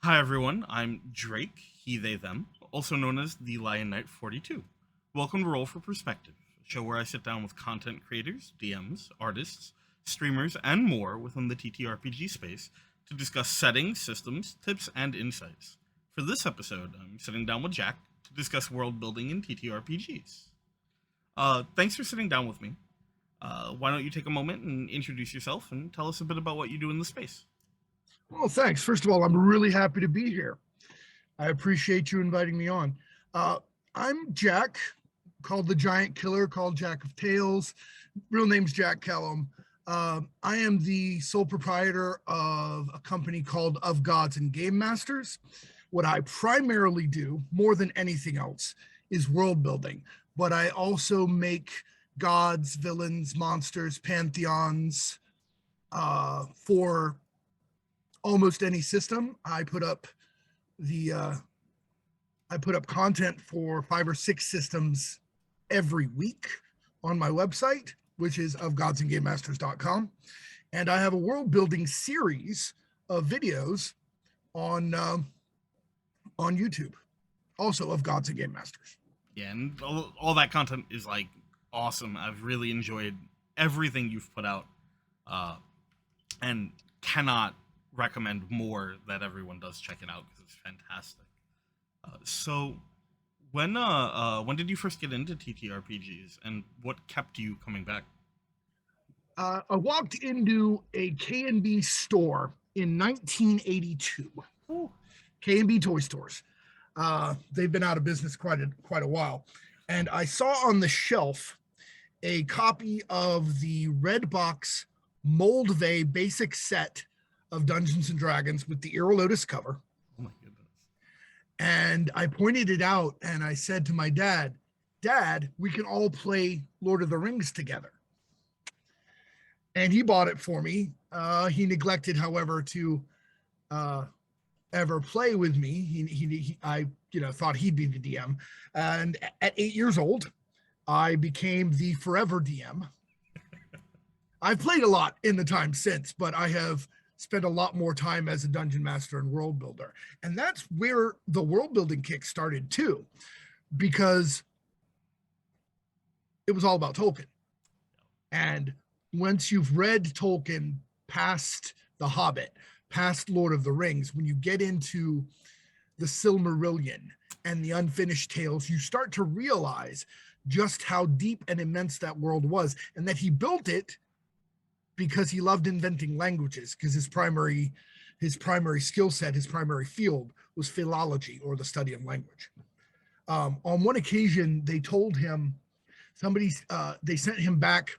Hi everyone, I'm Drake, he, they, them, also known as the Lion Knight 42. Welcome to Roll for Perspective, a show where I sit down with content creators, DMs, artists, streamers, and more within the TTRPG space to discuss settings, systems, tips, and insights. For this episode, I'm sitting down with Jack to discuss world building in TTRPGs. Thanks for sitting down with me. Why don't you take a moment and introduce yourself and tell us a bit about what you do in the space? Well, thanks. First of all, I'm really happy to be here. I appreciate you inviting me on. I'm Jack, called the Giant Killer, called Jack of Tales. Real name's Jack Kellum. I am the sole proprietor of a company called Of Gods and Game Masters. What I primarily do, more than anything else, is world building. But I also make gods, villains, monsters, pantheons for almost any system. I put up content for 5 or 6 systems every week on my website, which is ofgodsandgamemasters.com. And I have a world building series of videos on YouTube, also of Gods and Game Masters. Yeah, and all that content is like awesome. I've really enjoyed everything you've put out, and cannot recommend more that everyone does check it out because it's fantastic. So, when did you first get into TTRPGs, and what kept you coming back? I walked into a K&B store in 1982. Ooh. K&B toy stores. They've been out of business quite a while. And I saw on the shelf a copy of the red box Moldvay basic set of Dungeons and Dragons with the Iroh cover. Oh my goodness. And I pointed it out and I said to my dad, we can all play Lord of the Rings together. And he bought it for me. He neglected, however, to ever play with me. I thought he'd be the DM. And at 8 years old, I became the forever DM. I've played a lot in the time since, but I have spent a lot more time as a dungeon master and world builder. And that's where the world building kick started too, because it was all about Tolkien. And once you've read Tolkien past The Hobbit, past Lord of the Rings, when you get into the Silmarillion and the Unfinished Tales, you start to realize just how deep and immense that world was, and that he built it because he loved inventing languages, because his primary skill set, his primary field was philology, or the study of language. On one occasion, they told him, they sent him back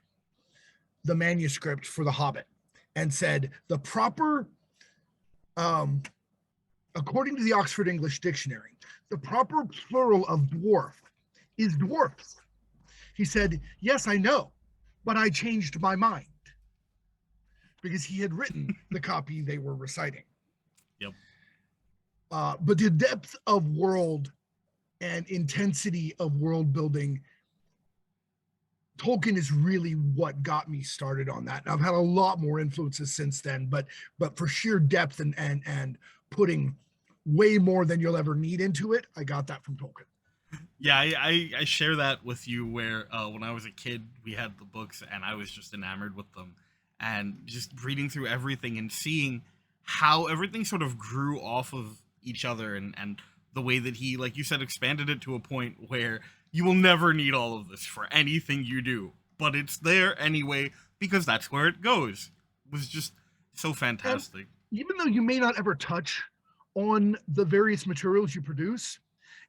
the manuscript for The Hobbit and said, the proper, according to the Oxford English Dictionary, the proper plural of dwarf is dwarfs. He said, yes, I know, but I changed my mind, because he had written the copy they were reciting. Yep. But the depth of world and intensity of world building, Tolkien is really what got me started on that. And I've had a lot more influences since then, but for sheer depth and putting way more than you'll ever need into it, I got that from Tolkien. Yeah, I share that with you, where when I was a kid, we had the books and I was just enamored with them. And just reading through everything and seeing how everything sort of grew off of each other, and the way that he, like you said, expanded it to a point where you will never need all of this for anything you do, but it's there anyway because that's where it goes. It was just so fantastic. And even though you may not ever touch on the various materials you produce,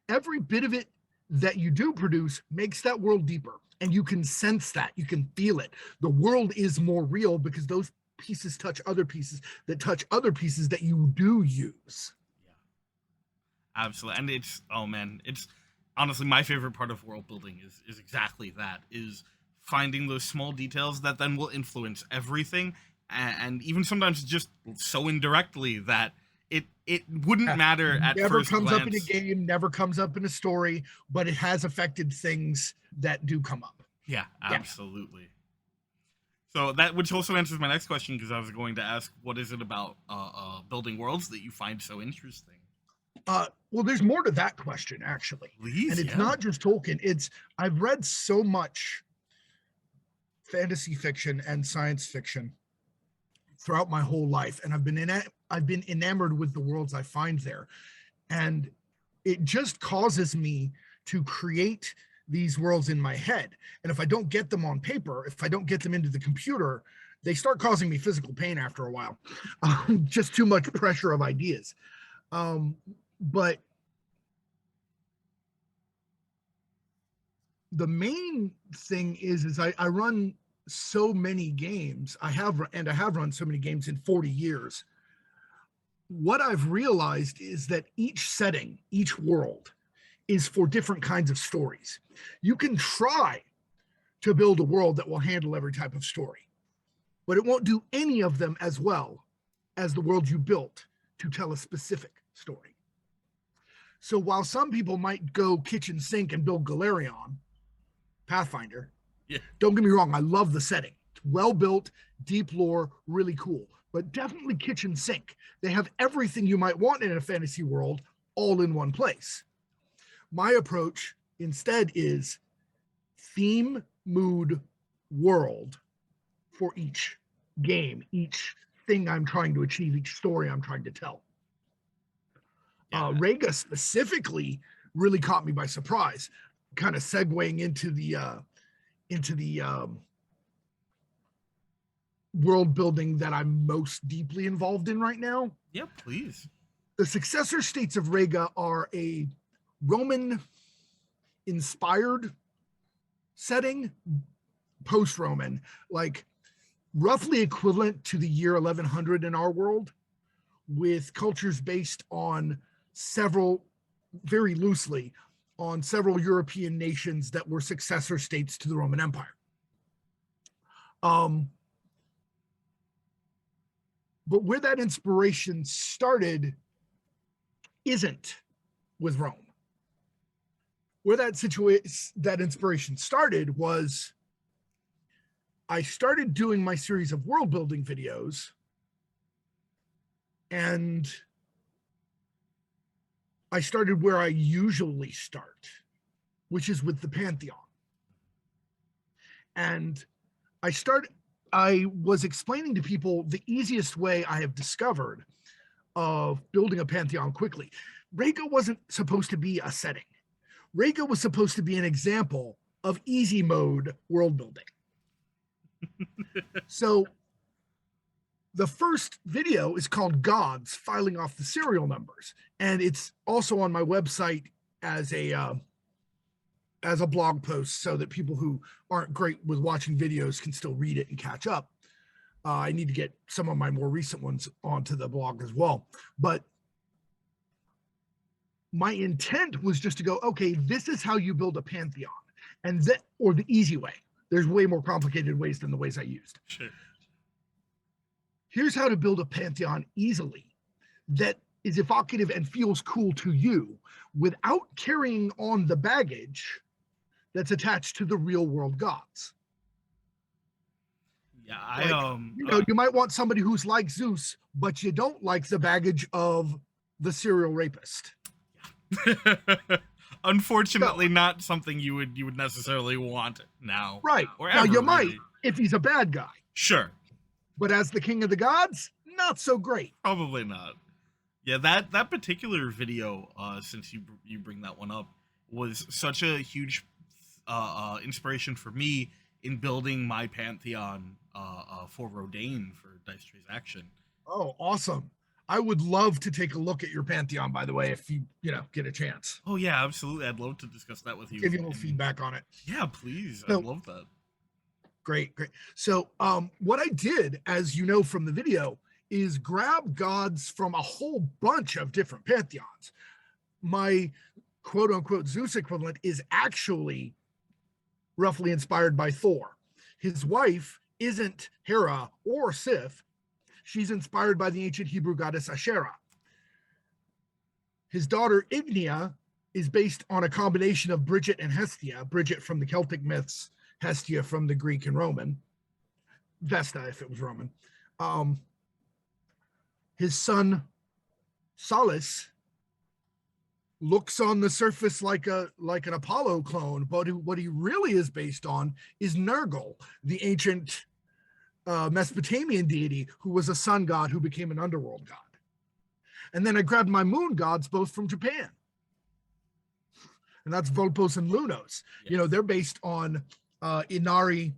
every bit of it that you do produce makes that world deeper. And you can sense that, you can feel it. The world is more real because those pieces touch other pieces that touch other pieces that you do use. Yeah, absolutely. And it's honestly my favorite part of world building is exactly that, is finding those small details that then will influence everything, and even sometimes just so indirectly that it wouldn't matter at never first comes glance. Up in a game, never comes up in a story, but it has affected things that do come up. Yeah, absolutely. So that, which also answers my next question, because I was going to ask, what is it about building worlds that you find so interesting? Well, there's more to that question actually, and Please, it's yeah. not just Tolkien. It's I've read so much fantasy fiction and science fiction throughout my whole life, and I've been enamored with the worlds I find there, and it just causes me to create these worlds in my head. And if I don't get them on paper, if I don't get them into the computer, they start causing me physical pain after a while. Just too much pressure of ideas. But the main thing is I run so many games. I have run so many games in 40 years. What I've realized is that each setting, each world is for different kinds of stories. You can try to build a world that will handle every type of story, but it won't do any of them as well as the world you built to tell a specific story. So while some people might go kitchen sink and build Galarion, Pathfinder, Yeah. don't get me wrong, I love the setting. It's well built, deep lore, really cool, but definitely kitchen sink. They have everything you might want in a fantasy world all in one place. My approach instead is theme, mood, world for each game, each thing I'm trying to achieve, each story I'm trying to tell. Yeah. Rega specifically really caught me by surprise, kind of segueing into the world building that I'm most deeply involved in right now. Yeah, please. The successor states of Rega are a Roman inspired setting, post-Roman, like roughly equivalent to the year 1100 in our world, with cultures based on several, very loosely, on several European nations that were successor states to the Roman Empire. But where that inspiration started isn't with Rome. Where that inspiration started was I started doing my series of world building videos, and I started where I usually start, which is with the Pantheon. And I was explaining to people the easiest way I have discovered of building a Pantheon quickly. Rega wasn't supposed to be a setting. Rega was supposed to be an example of easy mode world building. So the first video is called Gods Filing Off the Serial Numbers, and it's also on my website as a blog post so that people who aren't great with watching videos can still read it and catch up. I need to get some of my more recent ones onto the blog as well. But my intent was just to go, okay, this is how you build a Pantheon, and that, or the easy way. There's way more complicated ways than the ways I used. Sure. Here's how to build a Pantheon easily that is evocative and feels cool to you without carrying on the baggage that's attached to the real world gods. Yeah, you might want somebody who's like Zeus, but you don't like the baggage of the serial rapist. Unfortunately, not something you would necessarily want now. Right. Or now ever, you might really. if he's a bad guy. Sure. But as the king of the gods, not so great. Probably not. Yeah, that particular video, since you bring that one up, was such a huge inspiration for me in building my Pantheon for Rodain for Dice Trays Action. Oh, awesome. I would love to take a look at your Pantheon, by the way, if you get a chance. Oh yeah, absolutely. I'd love to discuss that with you. Give you a little feedback on it. Yeah, please. So, I'd love that. Great. So what I did, as you know from the video, is grab gods from a whole bunch of different pantheons. My quote unquote Zeus equivalent is actually roughly inspired by Thor. His wife isn't Hera or Sif. She's inspired by the ancient Hebrew goddess Asherah. His daughter Ignia is based on a combination of Bridget and Hestia, Bridget from the Celtic myths, Hestia from the Greek and Roman. Vesta, if it was Roman. His son Solus looks on the surface like an Apollo clone, but what he really is based on is Nergal, the ancient Mesopotamian deity who was a sun god who became an underworld god. And then I grabbed my moon gods both from Japan. And that's Volpos and Lunos. Yes. You know, they're based on Inari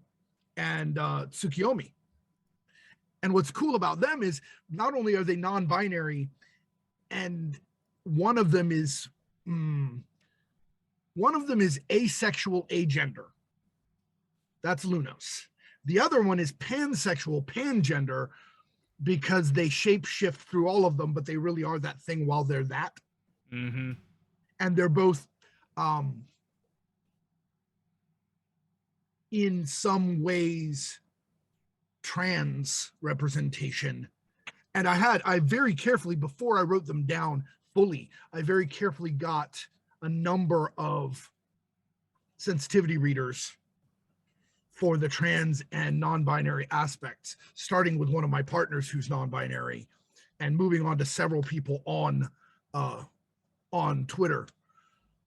and Tsukiyomi. And what's cool about them is not only are they non-binary, and one of them is asexual agender. That's Lunos. The other one is pansexual, pangender, because they shape shift through all of them, but they really are that thing while they're that. Mm-hmm. And they're both in some ways trans representation. And I very carefully, before I wrote them down fully, I very carefully got a number of sensitivity readers for the trans and non-binary aspects, starting with one of my partners who's non-binary and moving on to several people on Twitter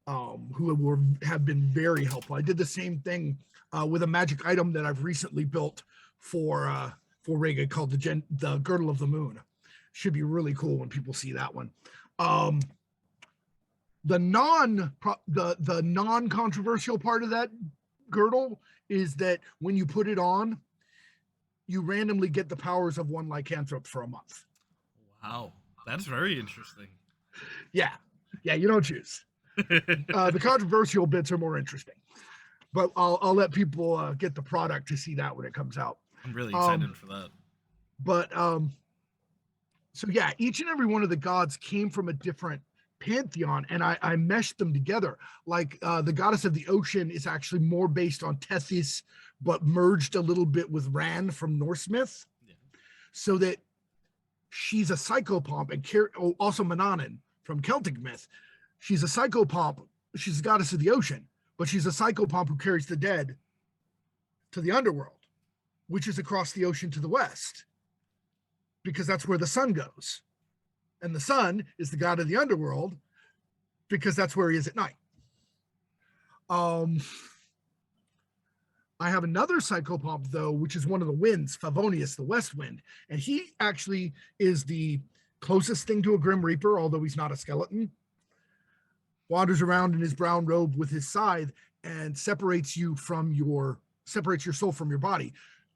who have been very helpful. I did the same thing with a magic item that I've recently built for Rega called the Girdle of the Moon. Should be really cool when people see that one. The non-controversial part of that girdle is that when you put it on, you randomly get the powers of one lycanthrope for a month. Wow, that's very interesting. Yeah, you don't choose. The controversial bits are more interesting, but I'll let people get the product to see that when it comes out. I'm really excited for that. But so yeah, each and every one of the gods came from a different pantheon, and I meshed them together. Like the goddess of the ocean is actually more based on Tethys, but merged a little bit with Ran from Norse myth, so that she's a psychopomp, and also Manannan from Celtic myth. She's a psychopomp. She's a goddess of the ocean, but she's a psychopomp who carries the dead to the underworld, which is across the ocean to the west, because that's where the sun goes. And the sun is the god of the underworld because that's where he is at night. I have another psychopomp, though, which is one of the winds, Favonius, the west wind. And he actually is the closest thing to a Grim Reaper, although he's not a skeleton. Wanders around in his brown robe with his scythe and separates your soul from your body,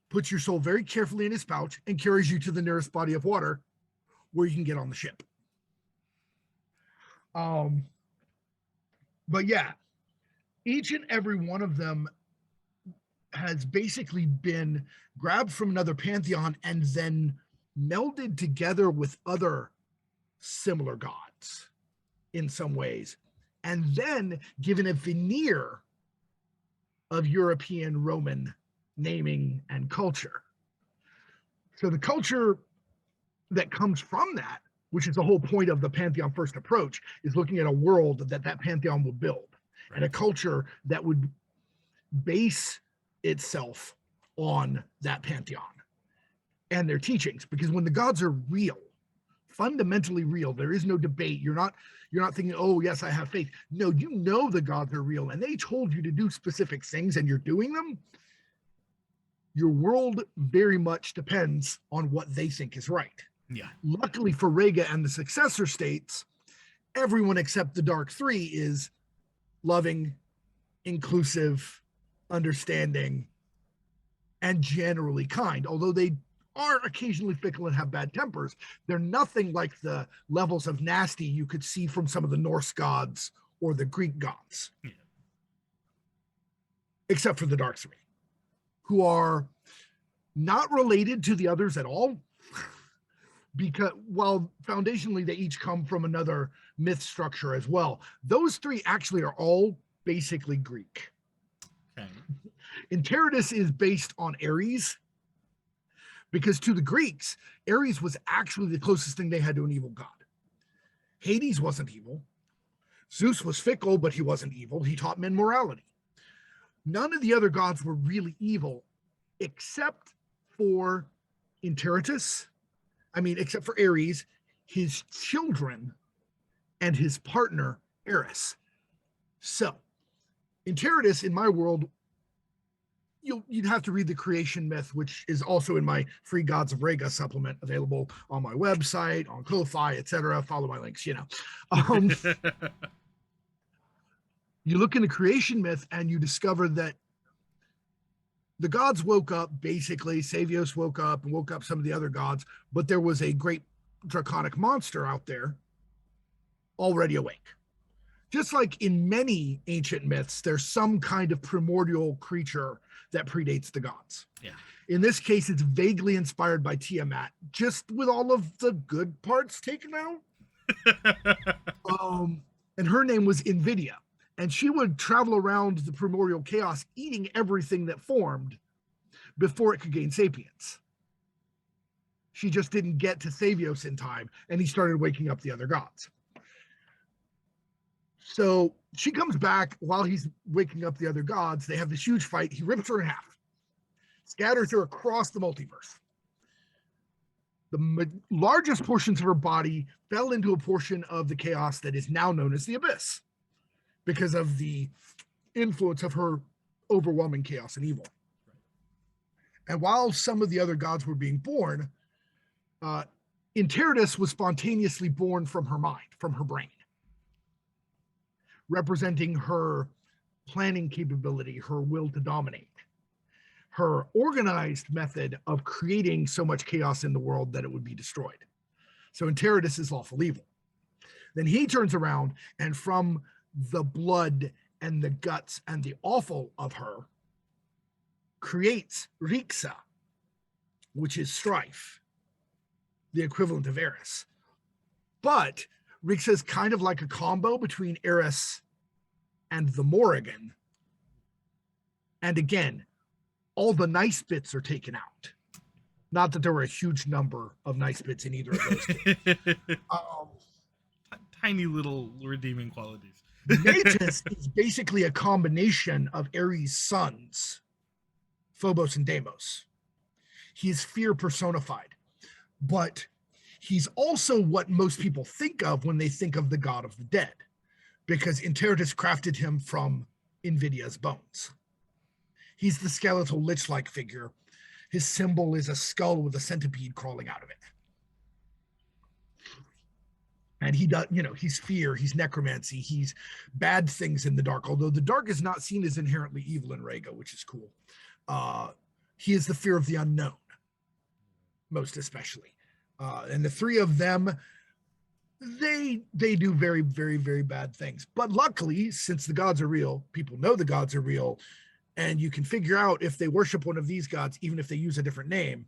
puts your soul very carefully in his pouch, and carries you to the nearest body of water where you can get on the ship. But yeah, each and every one of them has basically been grabbed from another pantheon and then melded together with other similar gods in some ways, and then given a veneer of European Roman naming and culture. So the culture that comes from that, which is the whole point of the Pantheon first approach, is looking at a world that Pantheon will build, right, and a culture that would base itself on that Pantheon and their teachings. Because when the gods are real, fundamentally real, there is no debate. You're not thinking, oh yes, I have faith. No, you know the gods are real and they told you to do specific things and you're doing them. Your world very much depends on what they think is right. Yeah. Luckily for Rega and the successor states, everyone except the Dark Three is loving, inclusive, understanding, and generally kind. Although they are occasionally fickle and have bad tempers, they're nothing like the levels of nasty you could see from some of the Norse gods or the Greek gods. Yeah. Except for the Dark Three, who are not related to the others at all, because while foundationally they each come from another myth structure as well. Those three actually are all basically Greek. Okay. Enceladus is based on Ares, because to the Greeks, Ares was actually the closest thing they had to an evil god. Hades wasn't evil. Zeus was fickle, but he wasn't evil. He taught men morality. None of the other gods were really evil, except for Interitus, except for Ares, his children, and his partner, Eris. So, Interitus, in my world, you'd have to read the creation myth, which is also in my free Gods of Rega supplement available on my website, on Ko-Fi, etc. Follow my links, You look in the creation myth and you discover that the gods woke up, basically. Savios woke up and woke up some of the other gods, but there was a great draconic monster out there already awake. Just like in many ancient myths, there's some kind of primordial creature that predates the gods. Yeah. In this case, it's vaguely inspired by Tiamat, just with all of the good parts taken out. And her name was Invidia. And she would travel around the primordial chaos, eating everything that formed before it could gain sapience. She just didn't get to Savios in time, and he started waking up the other gods. So she comes back while he's waking up the other gods. They have this huge fight. He rips her in half, scatters her across the multiverse. The largest portions of her body fell into a portion of the chaos that is now known as the Abyss, because of the influence of her overwhelming chaos and evil. And while some of the other gods were being born, Interitus was spontaneously born from her mind, from her brain, representing her planning capability, her will to dominate, her organized method of creating so much chaos in the world that it would be destroyed. So Interitus is lawful evil. Then he turns around, and from the blood and the guts and the offal of her, creates Rixa, which is strife, the equivalent of Eris. But Rixa is kind of like a combo between Eris and the Morrigan. And again, all the nice bits are taken out. Not that there were a huge number of nice bits in either of those games. Tiny little redeeming qualities. Natus is basically a combination of Ares' sons, Phobos and Deimos. He is fear personified, but he's also what most people think of when they think of the god of the dead, because Interitus crafted him from Invidia's bones. He's the skeletal lich-like figure. His symbol is a skull with a centipede crawling out of it. And he does, he's fear, he's necromancy, he's bad things in the dark, although the dark is not seen as inherently evil in Rega, which is cool. He is the fear of the unknown, most especially. And the three of them, they do very, very, very bad things. But luckily, since the gods are real, people know the gods are real, and you can figure out if they worship one of these gods, even if they use a different name.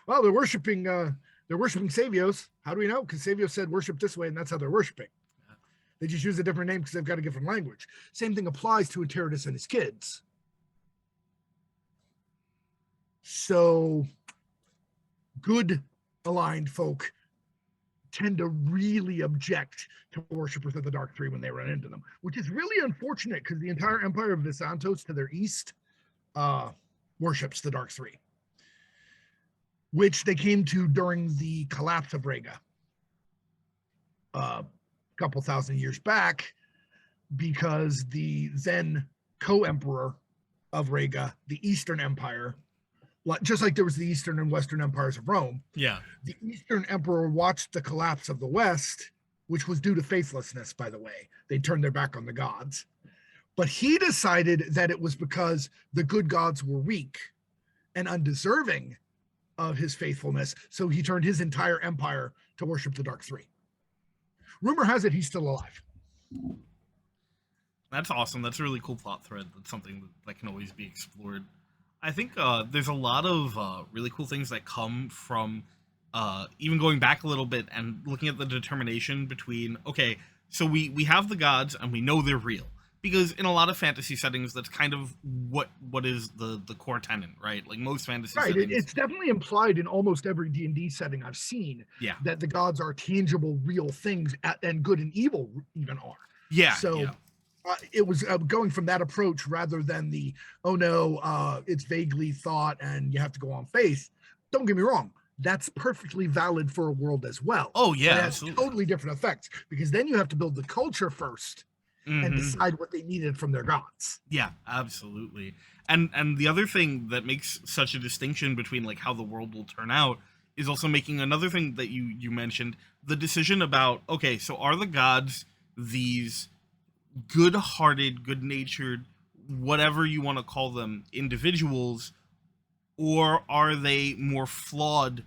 Well, they're worshiping Savios. How do we know? Because Savios said worship this way, and that's how they're worshiping. They just use a different name because they've got a different language. Same thing applies to Interitus and his kids. So good aligned folk tend to really object to worshippers of the Dark Three when they run into them, which is really unfortunate because the entire empire of Visantos to their east worships the Dark Three, which they came to during the collapse of Rega a couple thousand years back, because the then co-emperor of Rega, the Eastern Empire, just like there was the Eastern and Western empires of Rome, yeah, the Eastern emperor watched the collapse of the West, which was due to faithlessness, by the way. They turned their back on the gods. But he decided that it was because the good gods were weak and undeserving of his faithfulness, so he turned his entire empire to worship the Dark Three. Rumor has it he's still alive. That's awesome. That's a really cool plot thread. That's something that can always be explored. I think there's a lot of really cool things that come from even going back a little bit and looking at the determination between, okay, so we have the gods and we know they're real. Because in a lot of fantasy settings, that's kind of what is the core tenet, right? Like most fantasy settings. It's definitely implied in almost every D&D setting I've seen, that the gods are tangible, real things, and good and evil even are. Yeah. So, yeah. it was going from that approach rather than the, oh no, it's vaguely thought and you have to go on faith. Don't get me wrong. That's perfectly valid for a world as well. Oh yeah, but it has absolutely. totally different effects because then you have to build the culture first and decide what they needed from their gods. Yeah, absolutely. And the other thing that makes such a distinction between like how the world will turn out is also making another thing that you mentioned, the decision about, okay, so are the gods these good-hearted, good-natured, whatever you want to call them, individuals, or are they more flawed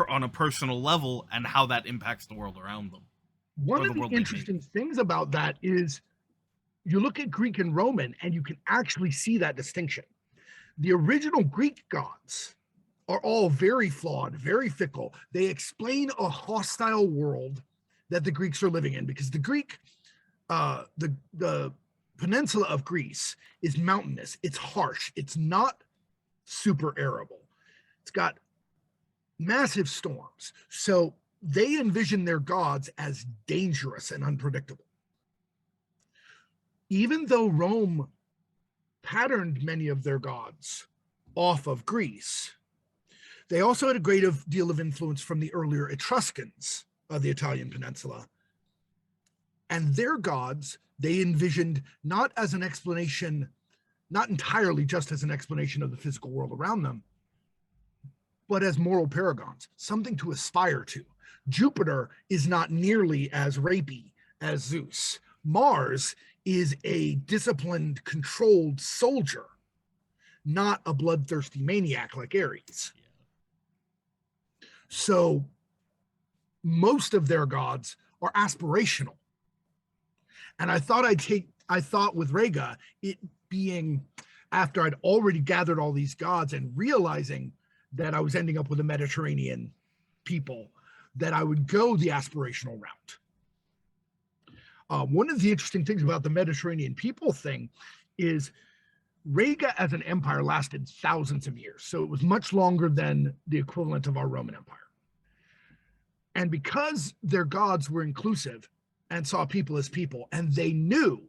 on a personal level, and how that impacts the world around them? One of the interesting things about that is you look at Greek and Roman and you can actually see that distinction. The original Greek gods are all very flawed, very fickle. They explain a hostile world that the Greeks are living in because the Greek, the peninsula of Greece is mountainous. It's harsh. It's not super arable. It's got massive storms. So they envision their gods as dangerous and unpredictable. Even though Rome patterned many of their gods off of Greece, they also had a great deal of influence from the earlier Etruscans of the Italian peninsula. And their gods, they envisioned not as an explanation, not entirely just as an explanation of the physical world around them, but as moral paragons, something to aspire to. Jupiter is not nearly as rapey as Zeus. Mars is a disciplined, controlled soldier, not a bloodthirsty maniac like Ares. So most of their gods are aspirational. And I thought with Rega, it being after I'd already gathered all these gods and realizing that I was ending up with a Mediterranean people, that I would go the aspirational route. One of the interesting things about the Mediterranean people thing is Rega as an empire lasted thousands of years. So it was much longer than the equivalent of our Roman Empire. And because their gods were inclusive and saw people as people, and they knew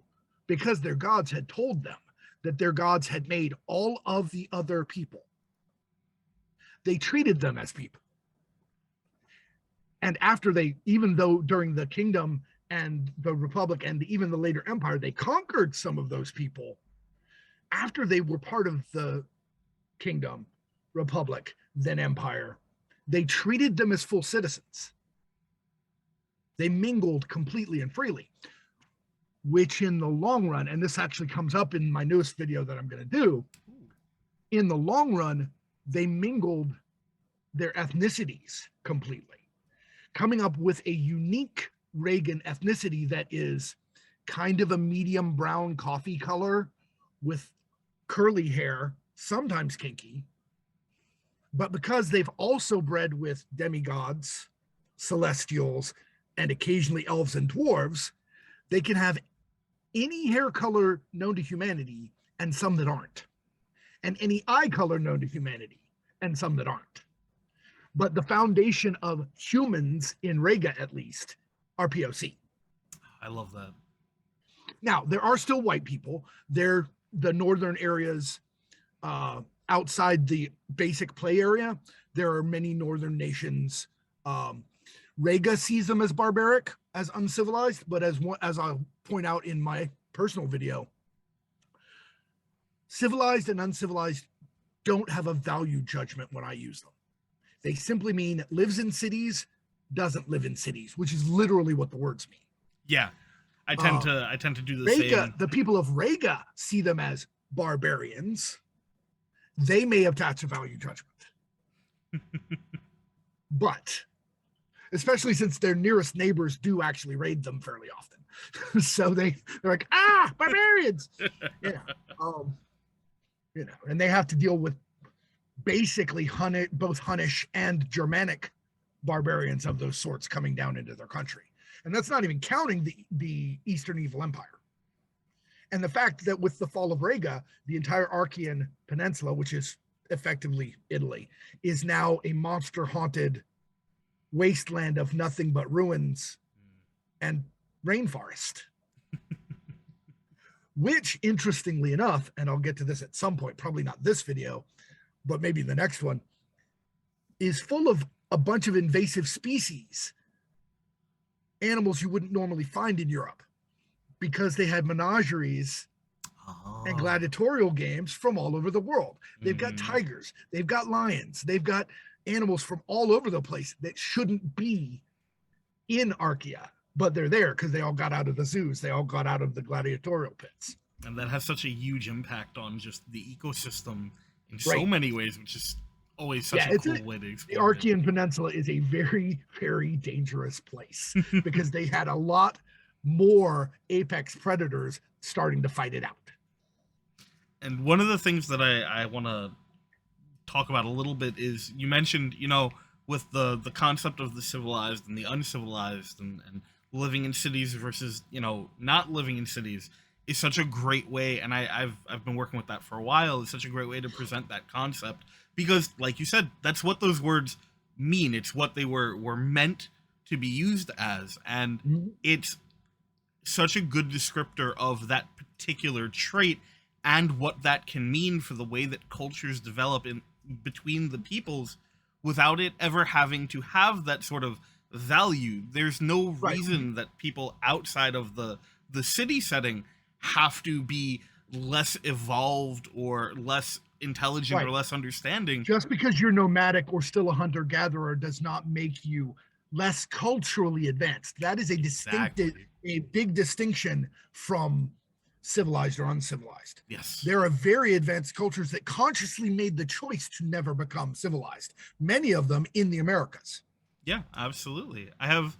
because their gods had told them that their gods had made all of the other people, they treated them as people. And after even though during the kingdom and the republic and even the later empire, they conquered some of those people, after they were part of the kingdom, republic, then empire, they treated them as full citizens. They mingled completely and freely, which in the long run, and this actually comes up in my newest video that I'm going to do, in the long run, they mingled their ethnicities completely, coming up with a unique Regan ethnicity that is kind of a medium brown coffee color with curly hair, sometimes kinky. But because they've also bred with demigods, celestials, and occasionally elves and dwarves, they can have any hair color known to humanity and some that aren't, and any eye color known to humanity and some that aren't. But the foundation of humans in Rega, at least, are POC. I love that. Now, there are still white people. They're the northern areas outside the basic play area. There are many northern nations. Rega sees them as barbaric, as uncivilized, but as I'll point out in my personal video, civilized and uncivilized don't have a value judgment when I use them. They simply mean lives in cities, doesn't live in cities, which is literally what the words mean. Yeah, I tend to do the Rega, same. the people of Rega see them as barbarians. They may attach a value judgment, but especially since their nearest neighbors do actually raid them fairly often, so they're like, barbarians, and they have to deal with basically both Hunnish and Germanic barbarians of those sorts coming down into their country. And that's not even counting the Eastern Evil Empire. And the fact that with the fall of Rega, the entire Archean Peninsula, which is effectively Italy, is now a monster-haunted wasteland of nothing but ruins and rainforest. which interestingly enough, and I'll get to this at some point, probably not this video, but maybe the next one, is full of a bunch of invasive species, animals you wouldn't normally find in Europe, because they had menageries and gladiatorial games from all over the world. They've got tigers, they've got lions, they've got animals from all over the place that shouldn't be in Archaea, but they're there because they all got out of the zoos, they all got out of the gladiatorial pits. And that has such a huge impact on just the ecosystem in so many ways, which is always such a cool way to explore. The Archean Peninsula is a very, very dangerous place because they had a lot more apex predators starting to fight it out. And one of the things that I want to talk about a little bit is, you mentioned, you know, with the concept of the civilized and the uncivilized, and living in cities versus, you know, not living in cities, is such a great way, and I've been working with that for a while. It's such a great way to present that concept because, like you said, that's what those words mean. It's what they were meant to be used as, and it's such a good descriptor of that particular trait and what that can mean for the way that cultures develop in between the peoples without it ever having to have that sort of value. There's no reason that people outside of the city setting have to be less evolved or less intelligent or less understanding. Just because you're nomadic or still a hunter-gatherer does not make you less culturally advanced. That is a distinctive, a big distinction from civilized or uncivilized. Yes. There are very advanced cultures that consciously made the choice to never become civilized. Many of them in the Americas. Yeah, absolutely. I have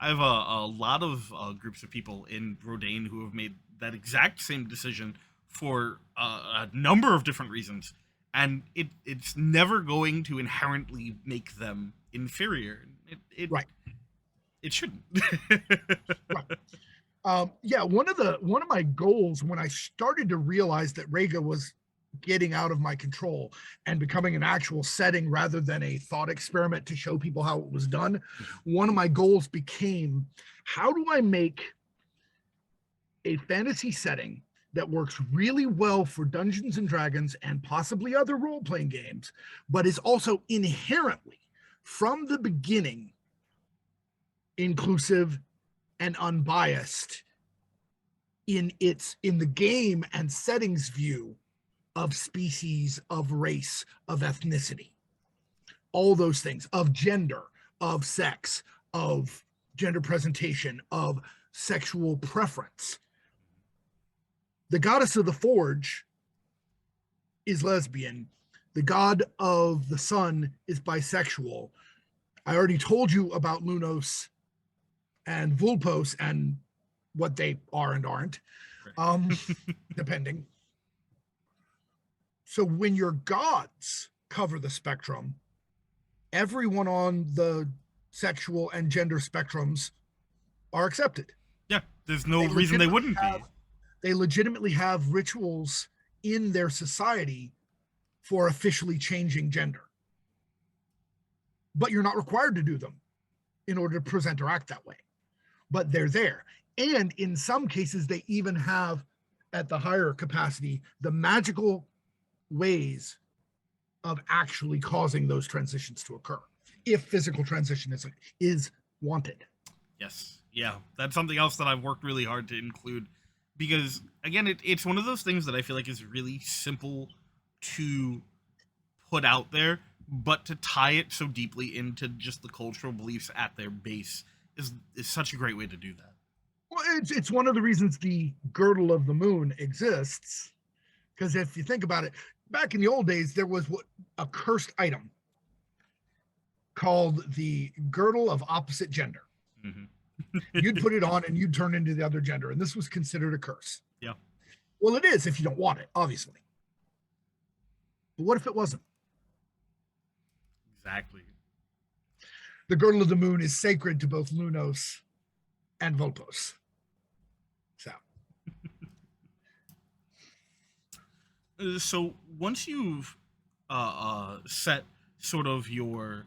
a lot of groups of people in Rodain who have made that exact same decision for a number of different reasons, and it's never going to inherently make them inferior. It shouldn't. Yeah, one of my goals when I started to realize that Rega was getting out of my control and becoming an actual setting rather than a thought experiment to show people how it was done, one of my goals became, how do I make a fantasy setting that works really well for Dungeons and Dragons and possibly other role-playing games, but is also inherently, from the beginning, inclusive and unbiased in the game and settings view of species, of race, of ethnicity, all those things, of gender, of sex, of gender presentation, of sexual preference. The goddess of the forge is lesbian. The god of the sun is bisexual. I already told you about Lunos and Vulpos and what they are and aren't, depending. So when your gods cover the spectrum, everyone on the sexual and gender spectrums are accepted. Yeah, there's no reason they wouldn't be. They legitimately have rituals in their society for officially changing gender. But you're not required to do them in order to present or act that way. But they're there. And in some cases, they even have, at the higher capacity, the magical ways of actually causing those transitions to occur, if physical transition is wanted. Yes. Yeah. That's something else that I've worked really hard to include, because, again, it's one of those things that I feel like is really simple to put out there, but to tie it so deeply into just the cultural beliefs at their base is such a great way to do that. Well, it's one of the reasons the girdle of the moon exists, because if you think about it, back in the old days, there was a cursed item called the girdle of opposite gender. You'd put it on and you'd turn into the other gender, and this was considered a curse. Yeah. Well, it is if you don't want it, obviously. But what if it wasn't? Exactly. The girdle of the moon is sacred to both Lunos and Vulpos. So once you've set sort of your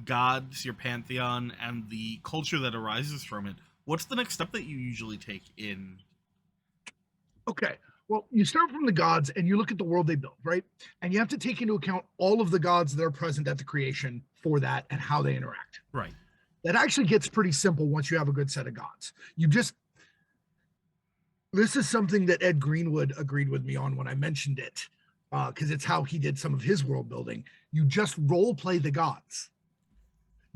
gods, your pantheon, and the culture that arises from it, what's the next step that you usually take in Okay. Well, you start from the gods and you look at the world they built, right? And you have to take into account all of the gods that are present at the creation for that and how they interact. Right. That actually gets pretty simple once you have a good set of gods. This is something that Ed Greenwood agreed with me on when I mentioned it, because it's how he did some of his world building. You just role play the gods,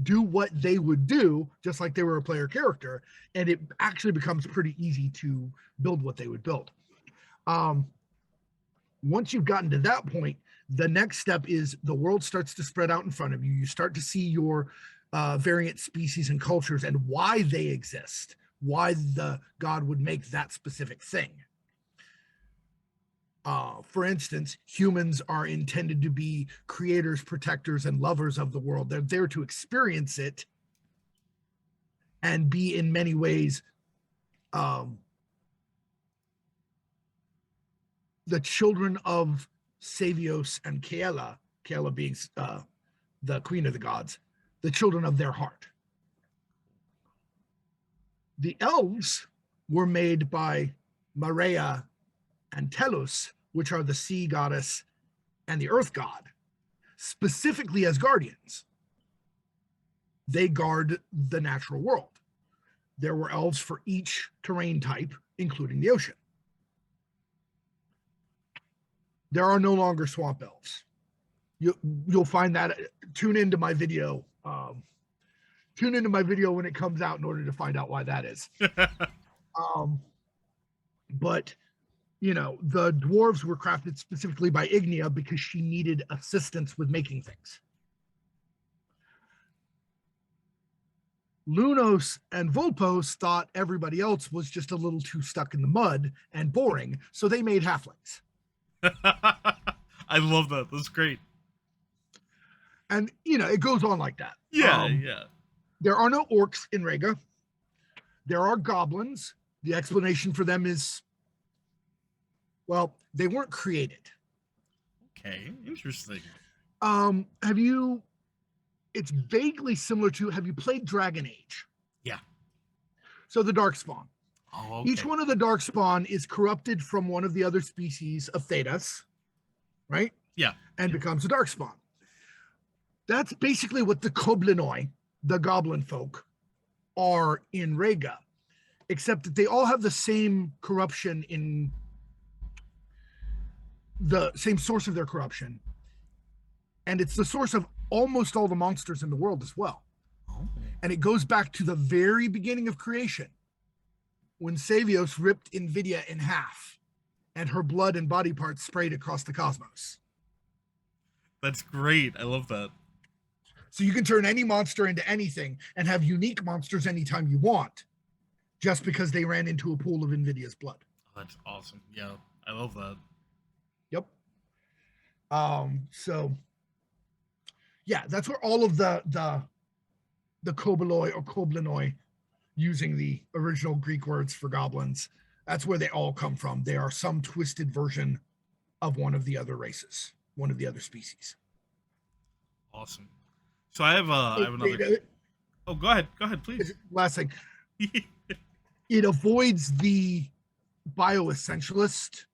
do what they would do, just like they were a player character, and it actually becomes pretty easy to build what they would build. Once you've gotten to that point, the next step is the world starts to spread out in front of you. You start to see your variant species and cultures and why they exist, why the god would make that specific thing. For instance, humans are intended to be creators, protectors, and lovers of the world. They're there to experience it and be in many ways the children of Savios and Kaela being the queen of the gods, the children of their heart. The elves were made by Maria and Telus, which are the sea goddess and the earth god, specifically as guardians. They guard the natural world. There were elves for each terrain type, including the ocean. There are no longer swamp elves. You'll find that. Tune into my video. Tune into my video when it comes out in order to find out why that is. But the dwarves were crafted specifically by Ignia because she needed assistance with making things. Lunos and Volpos thought everybody else was just a little too stuck in the mud and boring, so they made halflings. I love that. That's great. And, it goes on like that. Yeah. There are no orcs in Rega. There are goblins. The explanation for them is, well, they weren't created. Okay, interesting. It's vaguely similar to, have you played Dragon Age? Yeah. So the Darkspawn. Oh, okay. Each one of the Darkspawn is corrupted from one of the other species of Thedas, right? Yeah. And becomes a Darkspawn. That's basically what the Koblinoi, the goblin folk, are in Rega, except that they all have the same corruption in the same source of their corruption. And it's the source of almost all the monsters in the world as well. Oh. And it goes back to the very beginning of creation, when Savios ripped Invidia in half and her blood and body parts sprayed across the cosmos. That's great. I love that. So you can turn any monster into anything and have unique monsters anytime you want, just because they ran into a pool of Invidia's blood. Oh, that's awesome. Yeah, I love that. Yep. So yeah, that's where all of the Koboloi or Koblinoi, using the original Greek words for goblins, that's where they all come from. They are some twisted version of one of the other races, one of the other species. Awesome. So I have another. Oh, go ahead, please. Last thing. It avoids the bioessentialist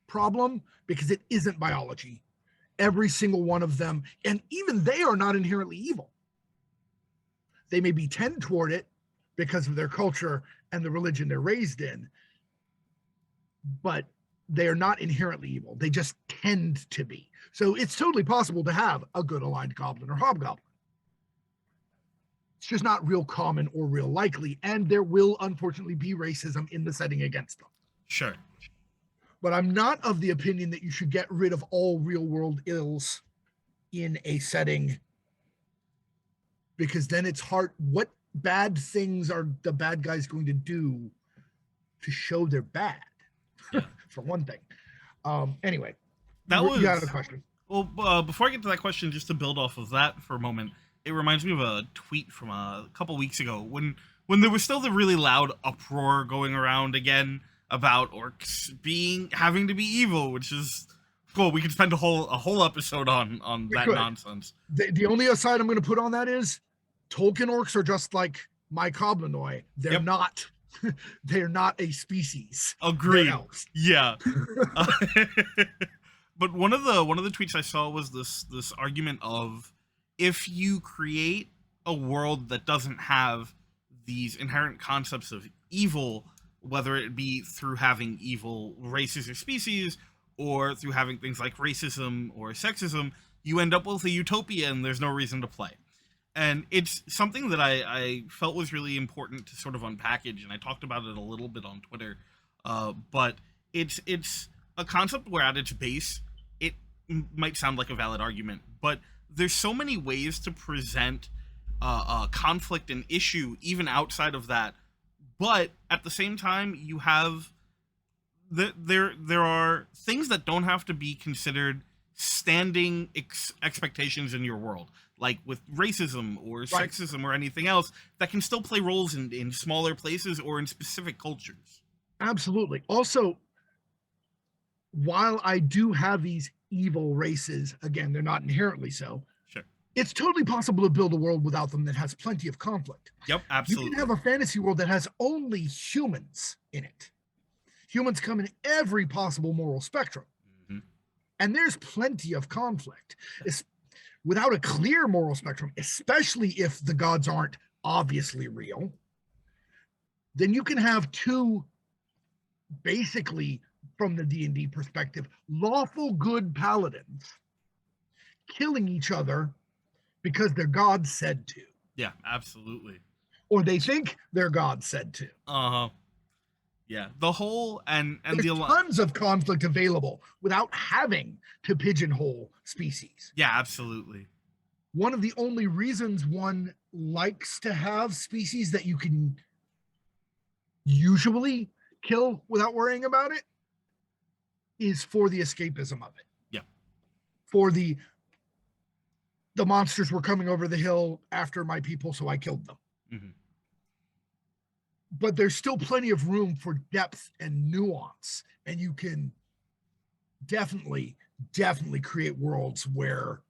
problem because it isn't biology. Every single one of them, and even they are not inherently evil. They may be tend toward it because of their culture and the religion they're raised in, but they are not inherently evil. They just tend to be. So it's totally possible to have a good aligned goblin or hobgoblin. It's just not real common or real likely, and there will unfortunately be racism in the setting against them. Sure. But I'm not of the opinion that you should get rid of all real world ills in a setting, because then it's hard. What bad things are the bad guys going to do to show they're bad? Yeah. For one thing. Anyway, you got a question. Well, before I get to that question, just to build off of that for a moment, it reminds me of a tweet from a couple weeks ago when there was still the really loud uproar going around again about orcs having to be evil, which is cool. We could spend a whole episode on that nonsense. The only aside I'm going to put on that is Tolkien orcs are just like my Koblinoi. They're not They're not a species. Agreed. They're elves. Yeah. But one of the tweets I saw was this argument of, if you create a world that doesn't have these inherent concepts of evil, whether it be through having evil races or species, or through having things like racism or sexism, you end up with a utopia and there's no reason to play. And it's something that I felt was really important to sort of unpackage, and I talked about it a little bit on Twitter. But it's a concept where at its base, it might sound like a valid argument, but there's so many ways to present conflict and issue even outside of that. But at the same time, you have there are things that don't have to be considered standing expectations in your world, like with racism or sexism or anything else, that can still play roles in smaller places or in specific cultures. Absolutely. Also, while I do have these evil races, again, they're not inherently so. Sure. It's totally possible to build a world without them that has plenty of conflict. Yep, absolutely. You can have a fantasy world that has only humans in it. Humans come in every possible moral spectrum. Mm-hmm. And there's plenty of conflict. It's, without a clear moral spectrum, especially if the gods aren't obviously real, then you can have two, basically, from the D&D perspective, lawful good paladins killing each other because their god said to. Yeah, absolutely. Or they think their god said to. Uh-huh. Yeah, the whole and there's tons of conflict available without having to pigeonhole species. Yeah, absolutely. One of the only reasons one likes to have species that you can usually kill without worrying about it is for the escapism of it. Yeah. For the monsters were coming over the hill after my people, so I killed them. Mm-hmm. But there's still plenty of room for depth and nuance, and you can definitely create worlds where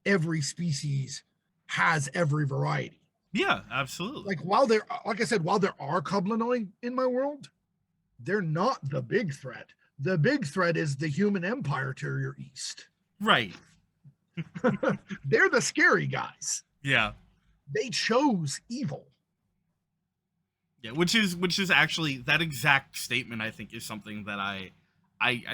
every species has every variety. Yeah, absolutely. Like I said, while there are Cublanoi in my world, they're not the big threat. The big threat is the human empire to your east. Right. They're the scary guys. Yeah. They chose evil. Yeah, which is actually, that exact statement, I think, is something that I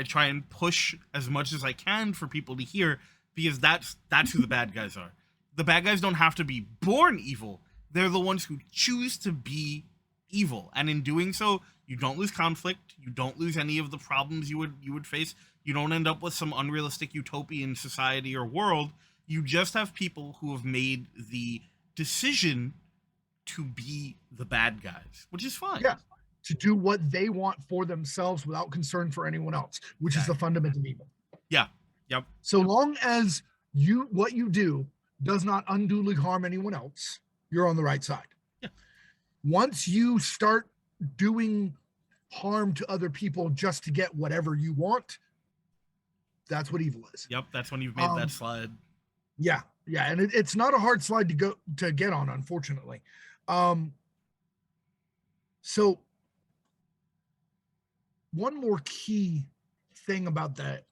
try and push as much as I can for people to hear, because that's who the bad guys are. The bad guys don't have to be born evil. They're the ones who choose to be evil. And in doing so, you don't lose conflict, you don't lose any of the problems you would face. You don't end up with some unrealistic utopian society or world. You just have people who have made the decision to be the bad guys, which is fine. Yeah, to do what they want for themselves without concern for anyone else, which is the fundamental evil. Yeah. Yep. So long as what you do does not unduly harm anyone else, you're on the right side. Yeah. Once you start doing harm to other people just to get whatever you want, that's what evil is. Yep, that's when you've made that slide. Yeah, and it's not a hard slide to get on, unfortunately. So one more key thing about that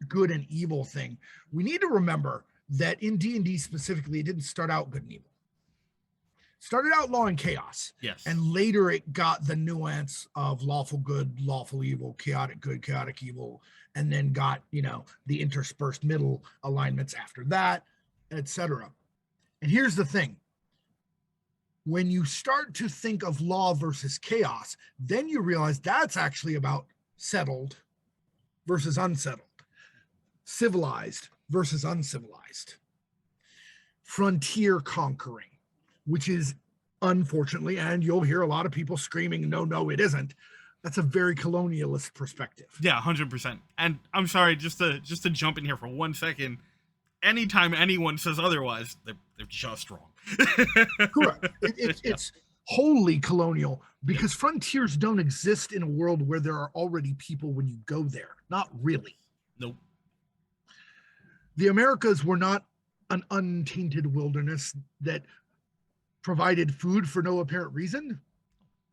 good and evil thing, we need to remember that in D&D specifically, it didn't start out good and evil. It started out law and chaos. Yes. And later it got the nuance of lawful good, lawful evil, chaotic good, chaotic evil, and then got, the interspersed middle alignments after that, etc. And here's the thing. When you start to think of law versus chaos, then you realize that's actually about settled versus unsettled, civilized versus uncivilized, frontier conquering, which is unfortunately, and you'll hear a lot of people screaming, no, it isn't. That's a very colonialist perspective. Yeah, 100%. And I'm sorry, just to jump in here for 1 second. Anytime anyone says otherwise, they're just wrong. Correct. It's wholly colonial because frontiers don't exist in a world where there are already people when you go there. Not really. Nope. The Americas were not an untainted wilderness that provided food for no apparent reason.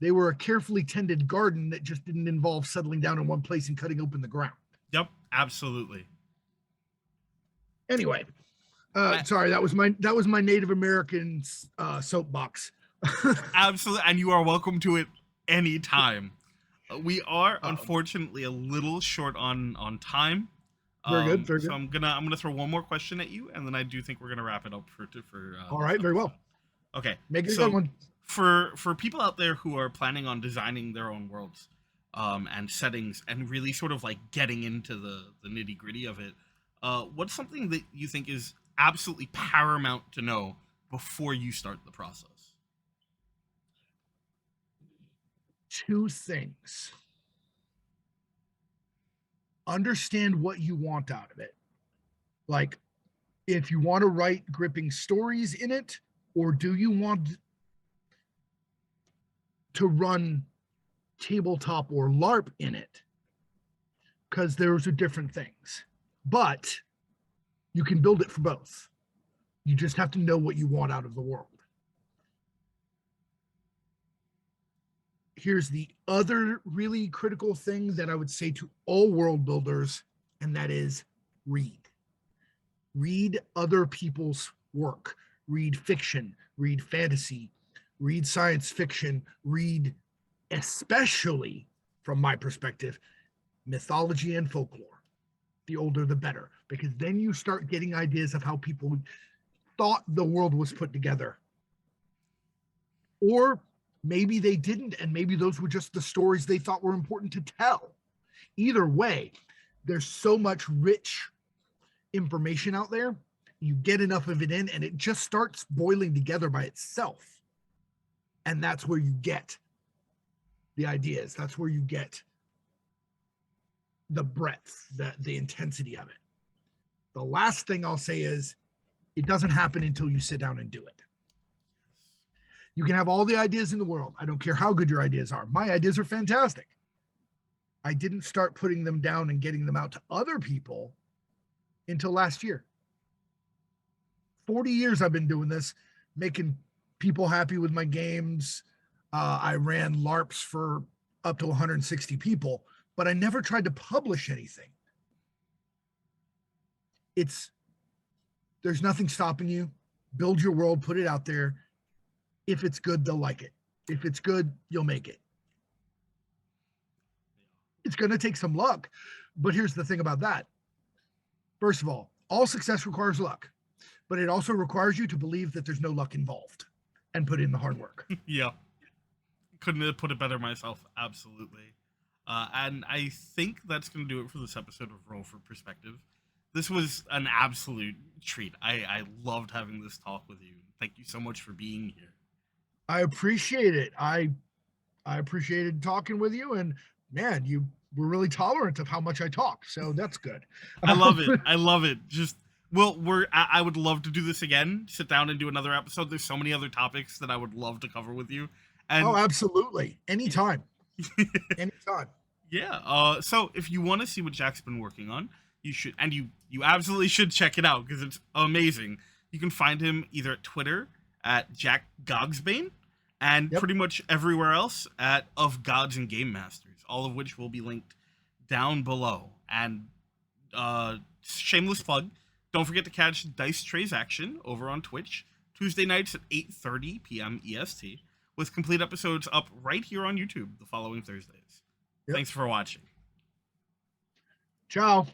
They were a carefully tended garden that just didn't involve settling down in one place and cutting open the ground. Yep, absolutely. Anyway, sorry, that was my Native American soapbox. Absolutely, and you are welcome to it anytime. We are unfortunately a little short on time. Very good. Very good. So I'm gonna throw one more question at you, and then I do think we're gonna wrap it up for. All right, very well. Okay, make it a good one. For people out there who are planning on designing their own worlds, and settings, and really sort of like getting into the nitty gritty of it, what's something that you think is absolutely paramount to know before you start the process? Two things. Understand what you want out of it. Like, if you want to write gripping stories in it, or do you want to run tabletop or LARP in it? Because those are different things. But you can build it for both. You just have to know what you want out of the world. Here's the other really critical thing that I would say to all world builders, and that is read. Read other people's work. Read fiction, read fantasy, read science fiction, read, especially from my perspective, mythology and folklore. The older, the better, because then you start getting ideas of how people thought the world was put together. Or maybe they didn't, and maybe those were just the stories they thought were important to tell. Either way, there's so much rich information out there. You get enough of it in, and it just starts boiling together by itself. And that's where you get the ideas. That's where you get the breadth, the intensity of it. The last thing I'll say is, it doesn't happen until you sit down and do it. You can have all the ideas in the world. I don't care how good your ideas are. My ideas are fantastic. I didn't start putting them down and getting them out to other people until last year. 40 years I've been doing this, making people happy with my games. I ran LARPs for up to 160 people, but I never tried to publish anything. There's nothing stopping you. Build your world, put it out there. If it's good, they'll like it. If it's good, you'll make it. It's going to take some luck, but here's the thing about that. First of all success requires luck, but it also requires you to believe that there's no luck involved and put in the hard work. Yeah. Couldn't have put it better myself. Absolutely. And I think that's going to do it for this episode of Roll for Perspective. This was an absolute treat. I loved having this talk with you. Thank you so much for being here. I appreciate it. I appreciated talking with you, and man, you were really tolerant of how much I talk. So that's good. I love it. I love it. Just, well, I would love to do this again, sit down and do another episode. There's so many other topics that I would love to cover with you. And absolutely. Anytime. Anytime. Yeah. So if you want to see what Jack's been working on, you should, and you absolutely should check it out because it's amazing. You can find him either at Twitter at Jack Gogsbane and pretty much everywhere else at Of Gods and Game Masters, all of which will be linked down below. And shameless plug, don't forget to catch Dice Trays Action over on Twitch Tuesday nights at 8:30 p.m. EST, with complete episodes up right here on YouTube the following Thursdays. Thanks for watching. Ciao.